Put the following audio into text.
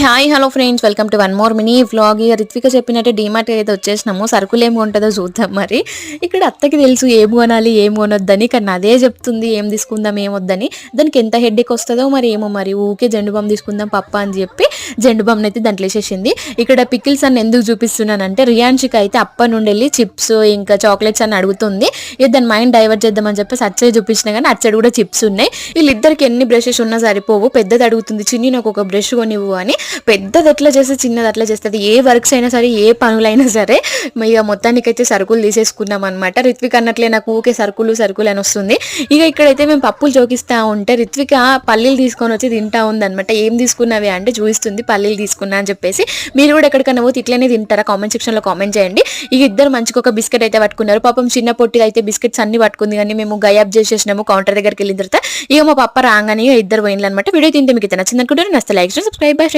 Hi hello friends, welcome to one more mini vlog. Ritvika చెప్పినట్టే డీమార్ట్ అయితే వచ్చేసినాము. సరుకులు ఏమి ఉంటుందో చూద్దాం. మరి ఇక్కడ అత్తకి తెలుసు ఏం కొనాలి ఏం కొనొద్దని, కానీ అదే చెప్తుంది ఏం తీసుకుందాం ఏమొద్దని. దానికి ఎంత హెడ్డేక్ వస్తుందో మరి ఏమో. మరి ఊకే జెండు బామ్ తీసుకుందాం పప్ప అని చెప్పి జెండు బామ్ అయితే దాంట్లో వేసేసింది. ఇక్కడ పికిల్స్ అని ఎందుకు చూపిస్తున్నానంటే, రియాన్షికి అయితే అప్ప నుండి వెళ్ళి చిప్స్ ఇంకా చాక్లెట్స్ అని అడుగుతుంది. ఇక దాని మైండ్ డైవర్ట్ చేద్దామని చెప్పి అచ్చే చూపించినా కానీ అచ్చడి కూడా చిప్స్ ఉన్నాయి. వీళ్ళిద్దరికి ఎన్ని బ్రషెస్ ఉన్నా సరిపోవు. పెద్దది అడుగుతుంది, చిన్ని నాకు ఒక బ్రష్ కొనివ్వు అని. పెద్దది ఎట్లా చేస్తే చిన్నది అట్లా చేస్తుంది. ఏ వర్క్స్ అయినా సరే ఏ పనులైనా సరే. ఇక మొత్తానికైతే సరుకులు తీసేసుకున్నాం అనమాట. రిత్విక్ అన్నట్లే నాకు ఊకే సరుకులు అని వస్తుంది. ఇక ఇక్కడైతే మేము పప్పులు చోకిస్తా ఉంటే రిత్విక పల్లీలు తీసుకొని వచ్చి తింటా ఉందనమాట. ఏం తీసుకున్నావే అంటే చూపిస్తుంది, పల్లీలు తీసుకున్నా అని చెప్పేసి. మీరు కూడా ఎక్కడికన్నా పోతే ఇట్లనే తింటారా? కామెంట్ సెక్షన్లో కామెంట్ చేయండి. ఇక ఇద్దరు మంచిగా ఒక బిస్కెట్ అయితే పట్టుకున్నారు. పాపం చిన్న పొట్టిగా అయితే బిస్కెట్స్ అన్ని పట్టుకుంది, కానీ మేము గయాబ్ చేసేసినాము కౌంటర్ దగ్గరికి వెళ్ళిన తర్వాత. ఇక మా పప్ప రాగానే ఇద్దరు పోయినలు అనమాట. వీడియో తింటే మీకు నచ్చింది అనుకుంటారు. నచ్చితే లైక్ సబ్స్క్రైబ్.